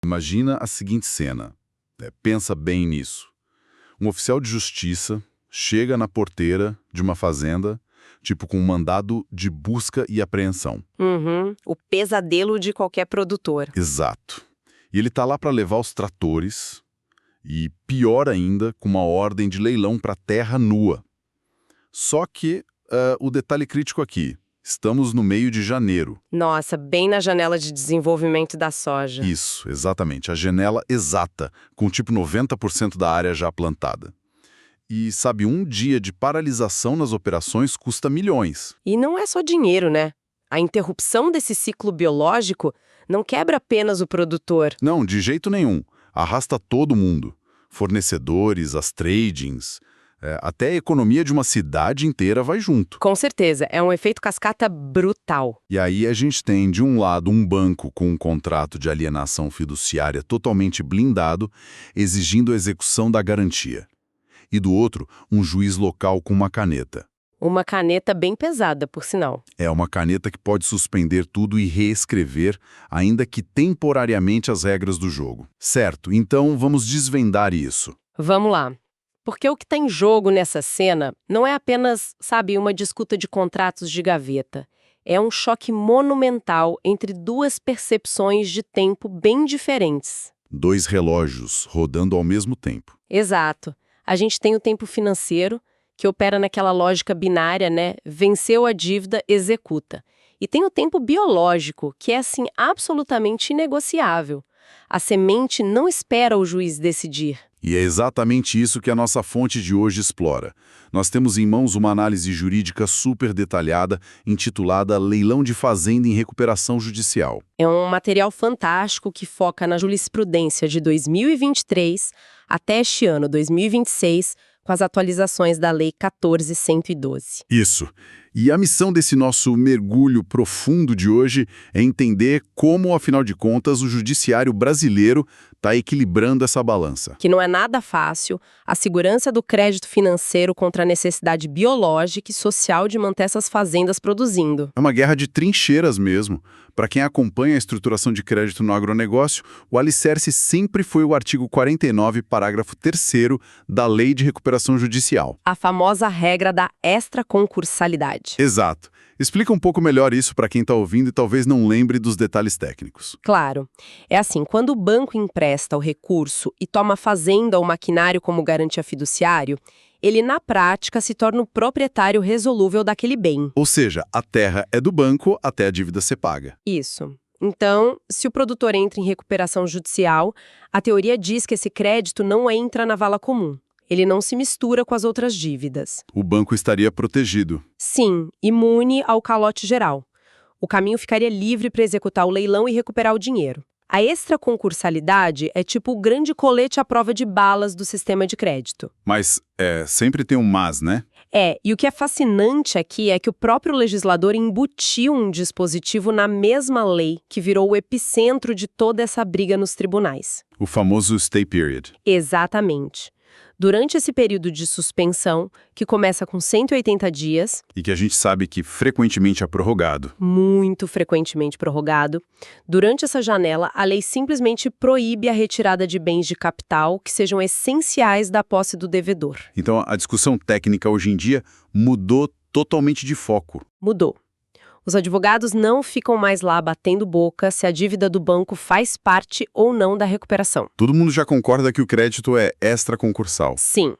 Imagina a seguinte cena. Pensa bem nisso. Um oficial de justiça chega na porteira de uma fazenda, tipo com um mandado de busca e apreensão. O pesadelo de qualquer produtor. Exato. E ele tá lá para levar os tratores e, pior ainda, com uma ordem de leilão para terra nua. Só que o detalhe crítico aqui, estamos no meio de janeiro. Nossa, bem na janela de desenvolvimento da soja. Isso, exatamente, a janela exata, com tipo 90% da área já plantada. E, sabe, um dia de paralisação nas operações custa milhões. E não é só dinheiro, né? A interrupção desse ciclo biológico não quebra apenas o produtor. Não, de jeito nenhum. Arrasta todo mundo. Fornecedores, as tradings, até a economia de uma cidade inteira vai junto. Com certeza, é um efeito cascata brutal. E aí a gente tem, de um lado, um banco com um contrato de alienação fiduciária totalmente blindado, exigindo a execução da garantia. E do outro, um juiz local com uma caneta. Uma caneta bem pesada, por sinal. É uma caneta que pode suspender tudo e reescrever, ainda que temporariamente, as regras do jogo. Certo, então vamos desvendar isso. Vamos lá. Porque o que está em jogo nessa cena não é apenas, sabe, uma disputa de contratos de gaveta. É um choque monumental entre duas percepções de tempo bem diferentes. Dois relógios rodando ao mesmo tempo. Exato. A gente tem o tempo financeiro, que opera naquela lógica binária, né? Venceu a dívida, executa. E tem o tempo biológico, que é, assim, absolutamente inegociável. A semente não espera o juiz decidir. E é exatamente isso que a nossa fonte de hoje explora. Nós temos em mãos uma análise jurídica super detalhada, intitulada Leilão de Fazenda em Recuperação Judicial. É um material fantástico que foca na jurisprudência de 2023 até este ano, 2026, com as atualizações da Lei 14.112. Isso. E a missão desse nosso mergulho profundo de hoje é entender como, afinal de contas, o judiciário brasileiro está equilibrando essa balança. Que não é nada fácil, a segurança do crédito financeiro contra a necessidade biológica e social de manter essas fazendas produzindo. É uma guerra de trincheiras mesmo. Para quem acompanha a estruturação de crédito no agronegócio, o alicerce sempre foi o artigo 49, parágrafo 3º da Lei de Recuperação Judicial. A famosa regra da extraconcursalidade. Exato. Explica um pouco melhor isso para quem está ouvindo e talvez não lembre dos detalhes técnicos. Claro. É assim, quando o banco empresta o recurso e toma a fazenda ou maquinário como garantia fiduciário, ele, na prática, se torna o proprietário resolúvel daquele bem. Ou seja, a terra é do banco até a dívida ser paga. Isso. Então, se o produtor entra em recuperação judicial, a teoria diz que esse crédito não entra na vala comum. Ele não se mistura com as outras dívidas. O banco estaria protegido. Sim, imune ao calote geral. O caminho ficaria livre para executar o leilão e recuperar o dinheiro. A extraconcursalidade é tipo o grande colete à prova de balas do sistema de crédito. Mas sempre tem um mas, né? E o que é fascinante aqui é que o próprio legislador embutiu um dispositivo na mesma lei que virou o epicentro de toda essa briga nos tribunais. O famoso stay period. Exatamente. Durante esse período de suspensão, que começa com 180 dias... E que a gente sabe que frequentemente é prorrogado. Muito frequentemente prorrogado. Durante essa janela, a lei simplesmente proíbe a retirada de bens de capital que sejam essenciais da posse do devedor. Então, a discussão técnica hoje em dia mudou totalmente de foco. Mudou. Os advogados não ficam mais lá batendo boca se a dívida do banco faz parte ou não da recuperação. Todo mundo já concorda que o crédito é extraconcursal. Sim.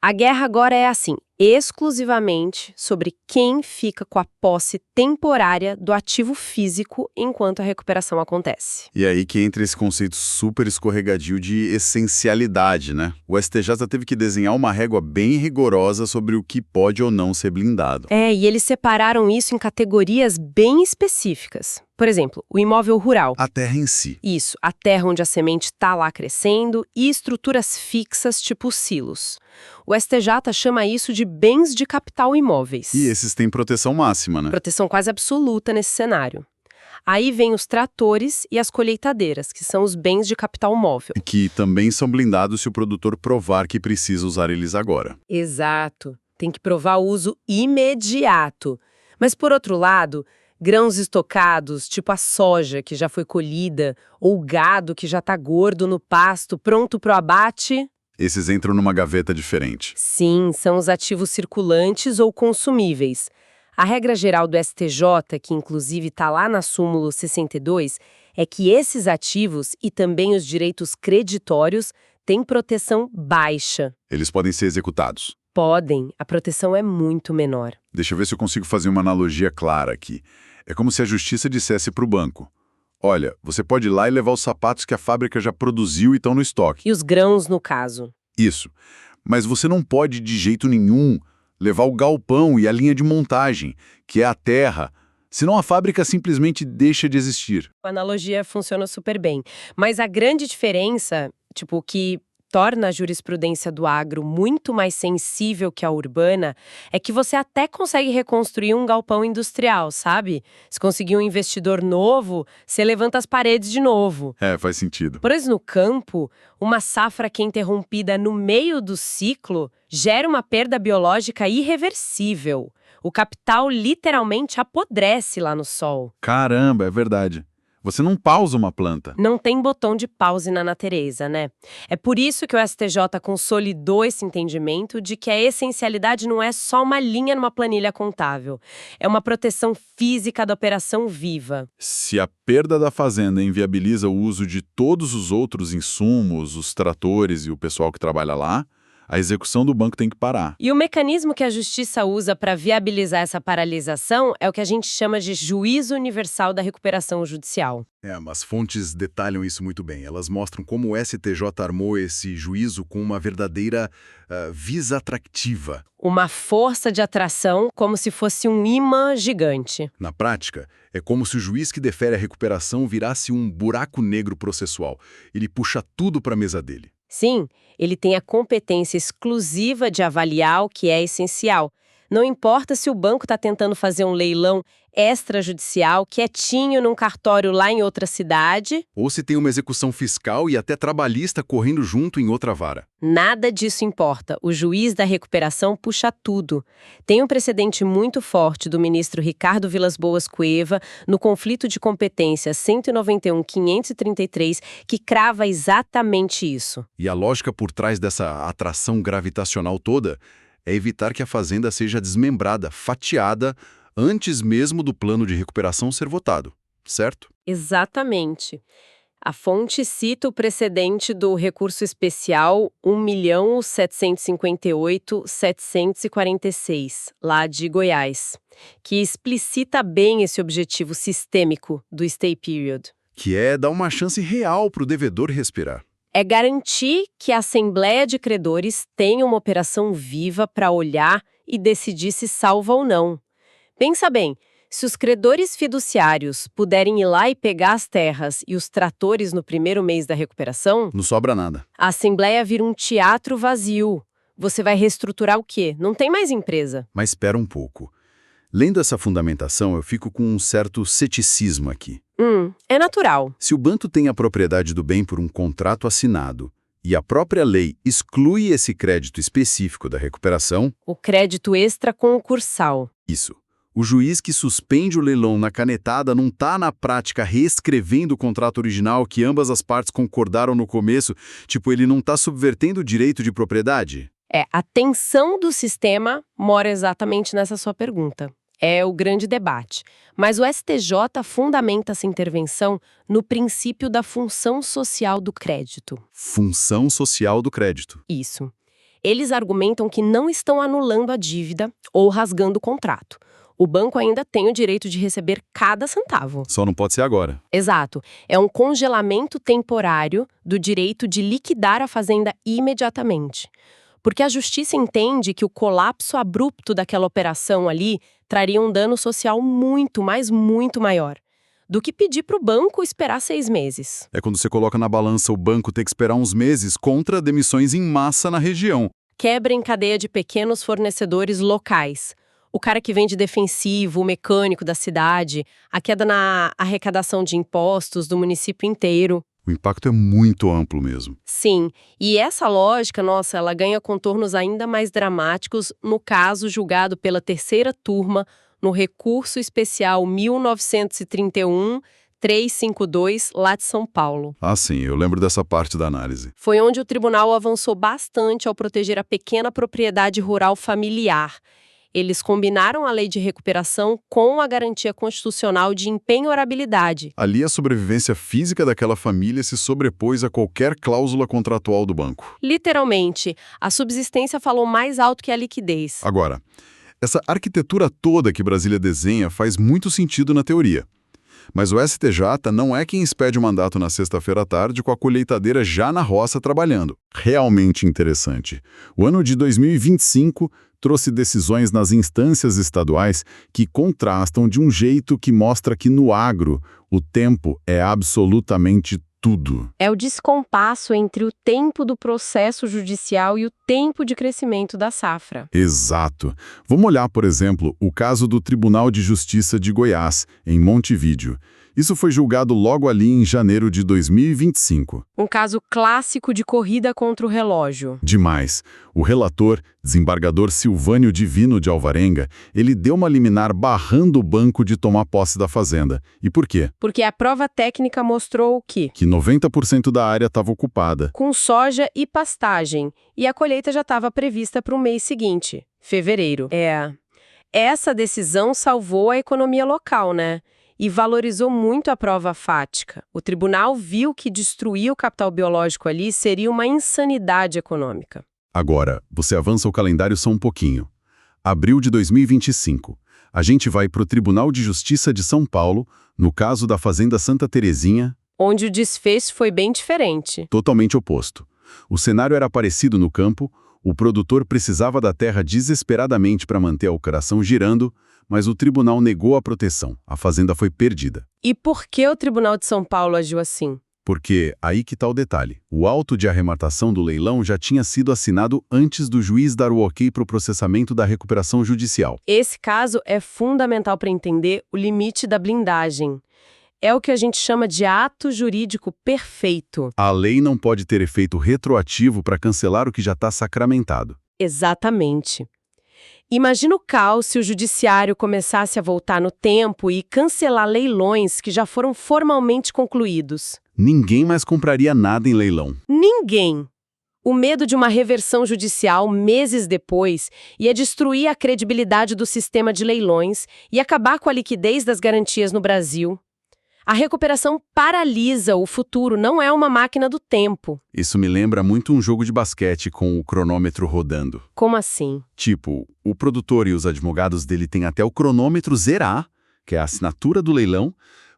A guerra agora é assim, exclusivamente sobre quem fica com a posse temporária do ativo físico enquanto a recuperação acontece. E aí que entra esse conceito super escorregadio de essencialidade, né? O STJ teve que desenhar uma régua bem rigorosa sobre o que pode ou não ser blindado. E eles separaram isso em categorias bem específicas. Por exemplo, o imóvel rural. A terra em si. Isso, a terra onde a semente está lá crescendo e estruturas fixas tipo silos. O STJ chama isso de bens de capital imóveis. E esses têm proteção máxima, né? Proteção quase absoluta nesse cenário. Aí vem os tratores e as colheitadeiras, que são os bens de capital móvel. E que também são blindados se o produtor provar que precisa usar eles agora. Exato. Tem que provar o uso imediato. Mas, por outro lado, Grãos estocados, tipo a soja que já foi colhida, ou o gado que já está gordo no pasto, pronto para o abate. Esses entram numa gaveta diferente. Sim, são os ativos circulantes ou consumíveis. A regra geral do STJ, que inclusive está lá na súmula 62, é que esses ativos e também os direitos creditórios têm proteção baixa. Eles podem ser executados. Podem, a proteção é muito menor. Deixa eu ver se eu consigo fazer uma analogia clara aqui. É como se a justiça dissesse para o banco: olha, você pode ir lá e levar os sapatos que a fábrica já produziu e estão no estoque. E os grãos, no caso? Isso. Mas você não pode, de jeito nenhum, levar o galpão e a linha de montagem, que é a terra, senão a fábrica simplesmente deixa de existir. A analogia funciona super bem. Mas a grande diferença, o que torna a jurisprudência do agro muito mais sensível que a urbana, é que você até consegue reconstruir um galpão industrial, sabe? Se conseguir um investidor novo, você levanta as paredes de novo. É, faz sentido. Pois no campo, uma safra que é interrompida no meio do ciclo gera uma perda biológica irreversível. O capital literalmente apodrece lá no sol. Caramba, é verdade. Você não pausa uma planta. Não tem botão de pause na natureza, né? É por isso que o STJ consolidou esse entendimento de que a essencialidade não é só uma linha numa planilha contável. É uma proteção física da operação viva. Se a perda da fazenda inviabiliza o uso de todos os outros insumos, os tratores e o pessoal que trabalha lá, a execução do banco tem que parar. E o mecanismo que a justiça usa para viabilizar essa paralisação é o que a gente chama de juízo universal da recuperação judicial. Mas fontes detalham isso muito bem. Elas mostram como o STJ armou esse juízo com uma verdadeira vis atractiva. Uma força de atração como se fosse um imã gigante. Na prática, é como se o juiz que defere a recuperação virasse um buraco negro processual. Ele puxa tudo para a mesa dele. Sim, ele tem a competência exclusiva de avaliar o que é essencial. Não importa se o banco está tentando fazer um leilão extrajudicial, quietinho num cartório lá em outra cidade. Ou se tem uma execução fiscal e até trabalhista correndo junto em outra vara. Nada disso importa. O juiz da recuperação puxa tudo. Tem um precedente muito forte do ministro Ricardo Vilas Boas Cueva no conflito de competência 191.533 que crava exatamente isso. E a lógica por trás dessa atração gravitacional toda é evitar que a fazenda seja desmembrada, fatiada, antes mesmo do plano de recuperação ser votado, certo? Exatamente. A fonte cita o precedente do recurso especial 1.758.746, lá de Goiás, que explicita bem esse objetivo sistêmico do stay period. Que é dar uma chance real para o devedor respirar. É garantir que a Assembleia de Credores tenha uma operação viva para olhar e decidir se salva ou não. Pensa bem, se os credores fiduciários puderem ir lá e pegar as terras e os tratores no primeiro mês da recuperação, não sobra nada. A Assembleia vira um teatro vazio. Você vai reestruturar o quê? Não tem mais empresa. Mas espera um pouco. Lendo essa fundamentação, eu fico com um certo ceticismo aqui. É natural. Se o banco tem a propriedade do bem por um contrato assinado e a própria lei exclui esse crédito específico da recuperação... O crédito extraconcursal. Isso. O juiz que suspende o leilão na canetada não está, na prática, reescrevendo o contrato original que ambas as partes concordaram no começo, ele não está subvertendo o direito de propriedade? A tensão do sistema mora exatamente nessa sua pergunta. É o grande debate. Mas o STJ fundamenta essa intervenção no princípio da função social do crédito. Função social do crédito. Isso. Eles argumentam que não estão anulando a dívida ou rasgando o contrato. O banco ainda tem o direito de receber cada centavo. Só não pode ser agora. Exato. É um congelamento temporário do direito de liquidar a fazenda imediatamente. Porque a justiça entende que o colapso abrupto daquela operação ali traria um dano social muito, mas muito maior do que pedir para o banco esperar 6 meses. É quando você coloca na balança o banco ter que esperar uns meses contra demissões em massa na região. Quebra em cadeia de pequenos fornecedores locais. O cara que vende defensivo, o mecânico da cidade, a queda na arrecadação de impostos do município inteiro. O impacto é muito amplo mesmo. Sim, e essa lógica, ela ganha contornos ainda mais dramáticos no caso julgado pela terceira turma no recurso especial 1931-352, lá de São Paulo. Ah, sim, eu lembro dessa parte da análise. Foi onde o tribunal avançou bastante ao proteger a pequena propriedade rural familiar. Eles combinaram a lei de recuperação com a garantia constitucional de impenhorabilidade. Ali a sobrevivência física daquela família se sobrepôs a qualquer cláusula contratual do banco. Literalmente, a subsistência falou mais alto que a liquidez. Agora, essa arquitetura toda que Brasília desenha faz muito sentido na teoria. Mas o STJ não é quem expede o mandato na sexta-feira à tarde com a colheitadeira já na roça trabalhando. Realmente interessante. O ano de 2025 trouxe decisões nas instâncias estaduais que contrastam de um jeito que mostra que no agro o tempo é absolutamente tudo. É o descompasso entre o tempo do processo judicial e o tempo de crescimento da safra. Exato. Vamos olhar, por exemplo, o caso do Tribunal de Justiça de Goiás, em Montevídeo. Isso foi julgado logo ali em janeiro de 2025. Um caso clássico de corrida contra o relógio. Demais. O relator, desembargador Silvânio Divino de Alvarenga, ele deu uma liminar barrando o banco de tomar posse da fazenda. E por quê? Porque a prova técnica mostrou o quê? Que 90% da área estava ocupada. Com soja e pastagem. E a colheita já estava prevista para o mês seguinte, fevereiro. Essa decisão salvou a economia local, né? E valorizou muito a prova fática. O tribunal viu que destruir o capital biológico ali seria uma insanidade econômica. Agora, você avança o calendário só um pouquinho. Abril de 2025. A gente vai para o Tribunal de Justiça de São Paulo, no caso da Fazenda Santa Terezinha. Onde o desfecho foi bem diferente. Totalmente oposto. O cenário era parecido no campo, o produtor precisava da terra desesperadamente para manter a operação girando, mas o tribunal negou a proteção. A fazenda foi perdida. E por que o Tribunal de São Paulo agiu assim? Porque, aí que está o detalhe, o auto de arrematação do leilão já tinha sido assinado antes do juiz dar o ok para o processamento da recuperação judicial. Esse caso é fundamental para entender o limite da blindagem. É o que a gente chama de ato jurídico perfeito. A lei não pode ter efeito retroativo para cancelar o que já está sacramentado. Exatamente. Imagina o caos se o judiciário começasse a voltar no tempo e cancelar leilões que já foram formalmente concluídos. Ninguém mais compraria nada em leilão. Ninguém. O medo de uma reversão judicial meses depois ia destruir a credibilidade do sistema de leilões e acabar com a liquidez das garantias no Brasil. A recuperação paralisa o futuro, não é uma máquina do tempo. Isso me lembra muito um jogo de basquete com o cronômetro rodando. Como assim? Tipo, o produtor e os advogados dele têm até o cronômetro zerar, que é a assinatura do leilão,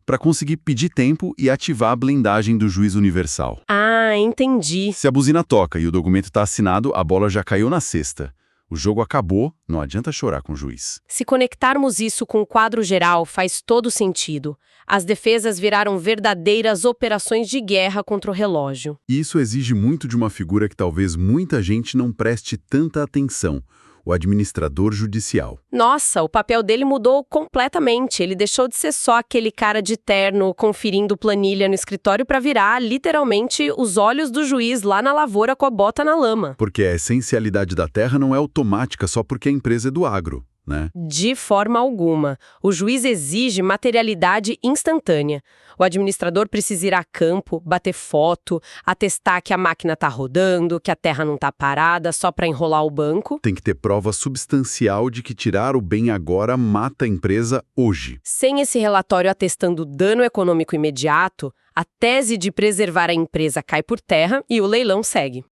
para conseguir pedir tempo e ativar a blindagem do juiz universal. Ah, entendi. Se a buzina toca e o documento está assinado, a bola já caiu na cesta. O jogo acabou, não adianta chorar com o juiz. Se conectarmos isso com o quadro geral, faz todo sentido. As defesas viraram verdadeiras operações de guerra contra o relógio. E isso exige muito de uma figura que talvez muita gente não preste tanta atenção, o administrador judicial. Nossa, o papel dele mudou completamente. Ele deixou de ser só aquele cara de terno conferindo planilha no escritório para virar, literalmente, os olhos do juiz lá na lavoura com a bota na lama. Porque a essencialidade da terra não é automática só porque a empresa é do agro, né? De forma alguma. O juiz exige materialidade instantânea. O administrador precisa ir a campo, bater foto, atestar que a máquina está rodando, que a terra não está parada só para enrolar o banco. Tem que ter prova substancial de que tirar o bem agora mata a empresa hoje. Sem esse relatório atestando dano econômico imediato, a tese de preservar a empresa cai por terra e o leilão segue.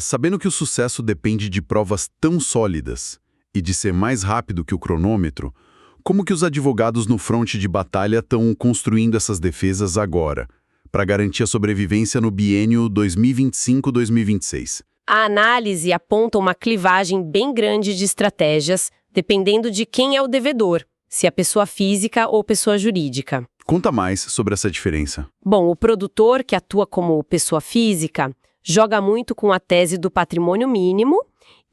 Sabendo que o sucesso depende de provas tão sólidas e de ser mais rápido que o cronômetro, como que os advogados no fronte de batalha estão construindo essas defesas agora, para garantir a sobrevivência no biênio 2025-2026? A análise aponta uma clivagem bem grande de estratégias, dependendo de quem é o devedor, se é pessoa física ou pessoa jurídica. Conta mais sobre essa diferença. Bom, o produtor, que atua como pessoa física, joga muito com a tese do patrimônio mínimo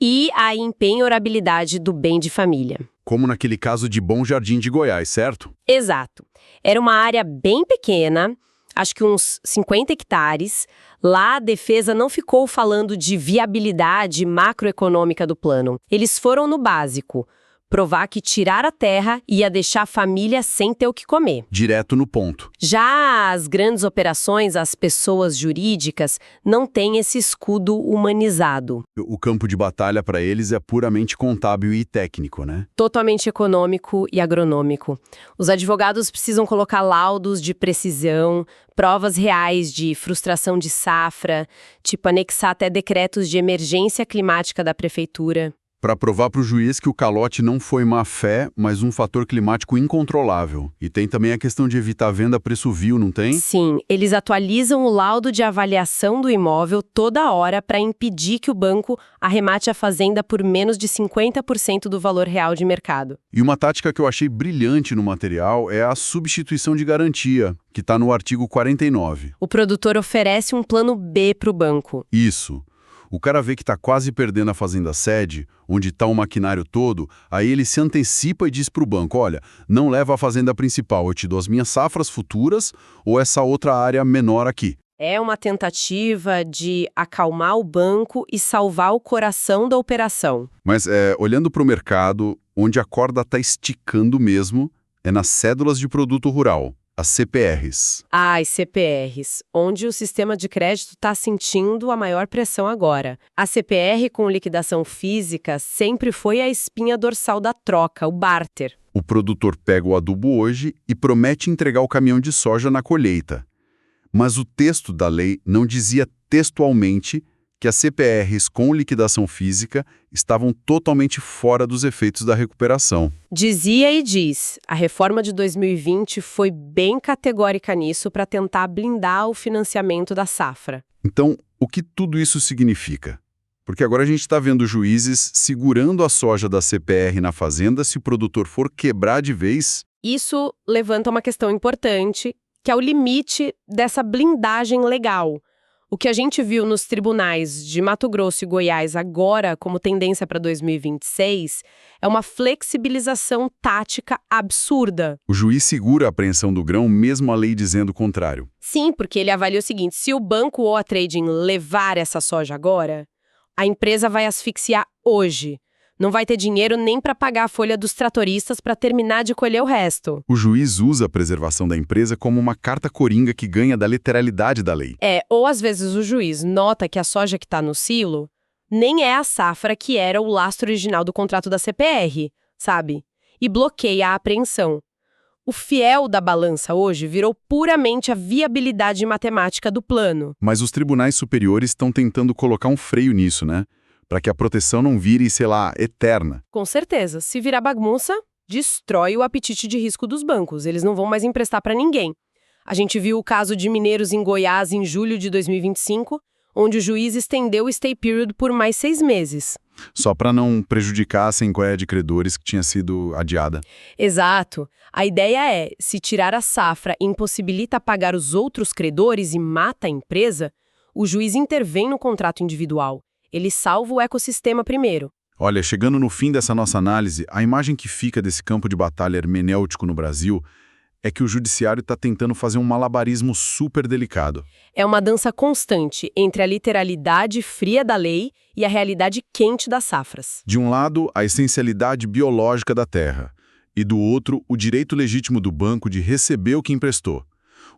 e a impenhorabilidade do bem de família. Como naquele caso de Bom Jardim de Goiás, certo? Exato. Era uma área bem pequena, acho que uns 50 hectares. Lá a defesa não ficou falando de viabilidade macroeconômica do plano. Eles foram no básico. provar que tirar a terra ia deixar a família sem ter o que comer. Direto no ponto. Já as grandes operações, as pessoas jurídicas, não têm esse escudo humanizado. O campo de batalha para eles é puramente contábil e técnico, né? Totalmente econômico e agronômico. Os advogados precisam colocar laudos de precisão, provas reais de frustração de safra, tipo anexar até decretos de emergência climática da prefeitura. Para provar para o juiz que o calote não foi má-fé, mas um fator climático incontrolável. E tem também a questão de evitar a venda a preço vil, não tem? Sim, eles atualizam o laudo de avaliação do imóvel toda hora para impedir que o banco arremate a fazenda por menos de 50% do valor real de mercado. E uma tática que eu achei brilhante no material é a substituição de garantia, que está no artigo 49. O produtor oferece um plano B para o banco. Isso. O cara vê que está quase perdendo a fazenda sede, onde está o maquinário todo, aí ele se antecipa e diz para o banco, olha, não leva a fazenda principal, eu te dou as minhas safras futuras ou essa outra área menor aqui. É uma tentativa de acalmar o banco e salvar o coração da operação. Mas olhando para o mercado, onde a corda está esticando mesmo, é nas cédulas de produto rural. As CPRs. As CPRs, onde o sistema de crédito está sentindo a maior pressão agora. A CPR com liquidação física sempre foi a espinha dorsal da troca, o barter. O produtor pega o adubo hoje e promete entregar o caminhão de soja na colheita. Mas o texto da lei não dizia textualmente que as CPRs com liquidação física estavam totalmente fora dos efeitos da recuperação. Dizia e diz. A reforma de 2020 foi bem categórica nisso para tentar blindar o financiamento da safra. Então, o que tudo isso significa? Porque agora a gente está vendo juízes segurando a soja da CPR na fazenda se o produtor for quebrar de vez. Isso levanta uma questão importante, que é o limite dessa blindagem legal. O que a gente viu nos tribunais de Mato Grosso e Goiás agora como tendência para 2026 é uma flexibilização tática absurda. O juiz segura a apreensão do grão mesmo a lei dizendo o contrário. Sim, porque ele avalia o seguinte, se o banco ou a trading levar essa soja agora, a empresa vai asfixiar hoje. Não vai ter dinheiro nem para pagar a folha dos tratoristas para terminar de colher o resto. O juiz usa a preservação da empresa como uma carta coringa que ganha da literalidade da lei. Ou às vezes o juiz nota que a soja que está no silo nem é a safra que era o lastro original do contrato da CPR, sabe? E bloqueia a apreensão. O fiel da balança hoje virou puramente a viabilidade matemática do plano. Mas os tribunais superiores estão tentando colocar um freio nisso, né? Para que a proteção não vire, sei lá, eterna. Com certeza. Se virar bagunça, destrói o apetite de risco dos bancos. Eles não vão mais emprestar para ninguém. A gente viu o caso de mineiros em Goiás em julho de 2025, onde o juiz estendeu o stay period por mais 6 meses. Só para não prejudicar a assembleia de credores que tinha sido adiada. Exato. A ideia é, se tirar a safra impossibilita pagar os outros credores e mata a empresa, o juiz intervém no contrato individual. Ele salva o ecossistema primeiro. Olha, chegando no fim dessa nossa análise, a imagem que fica desse campo de batalha hermenêutico no Brasil é que o judiciário está tentando fazer um malabarismo super delicado. É uma dança constante entre a literalidade fria da lei e a realidade quente das safras. De um lado, a essencialidade biológica da terra, e do outro, o direito legítimo do banco de receber o que emprestou.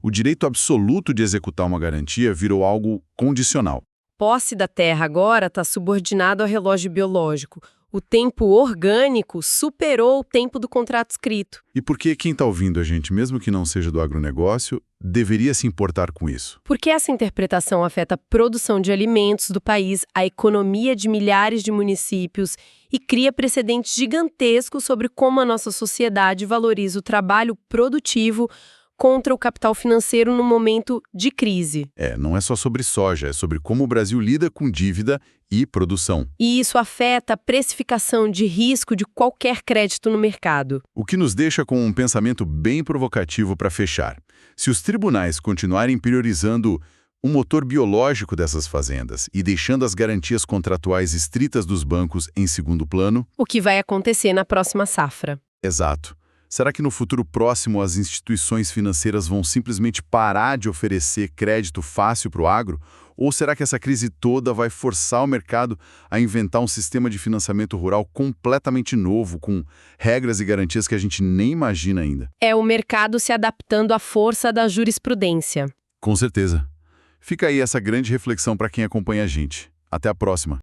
O direito absoluto de executar uma garantia virou algo condicional. Posse da terra agora está subordinado ao relógio biológico. O tempo orgânico superou o tempo do contrato escrito. E por que quem está ouvindo a gente, mesmo que não seja do agronegócio, deveria se importar com isso? Porque essa interpretação afeta a produção de alimentos do país, a economia de milhares de municípios e cria precedentes gigantescos sobre como a nossa sociedade valoriza o trabalho produtivo contra o capital financeiro no momento de crise. Não é só sobre soja, é sobre como o Brasil lida com dívida e produção. E isso afeta a precificação de risco de qualquer crédito no mercado. O que nos deixa com um pensamento bem provocativo para fechar. Se os tribunais continuarem priorizando o motor biológico dessas fazendas e deixando as garantias contratuais estritas dos bancos em segundo plano... O que vai acontecer na próxima safra? Exato. Será que no futuro próximo as instituições financeiras vão simplesmente parar de oferecer crédito fácil para o agro? Ou será que essa crise toda vai forçar o mercado a inventar um sistema de financiamento rural completamente novo, com regras e garantias que a gente nem imagina ainda? É o mercado se adaptando à força da jurisprudência. Com certeza. Fica aí essa grande reflexão para quem acompanha a gente. Até a próxima.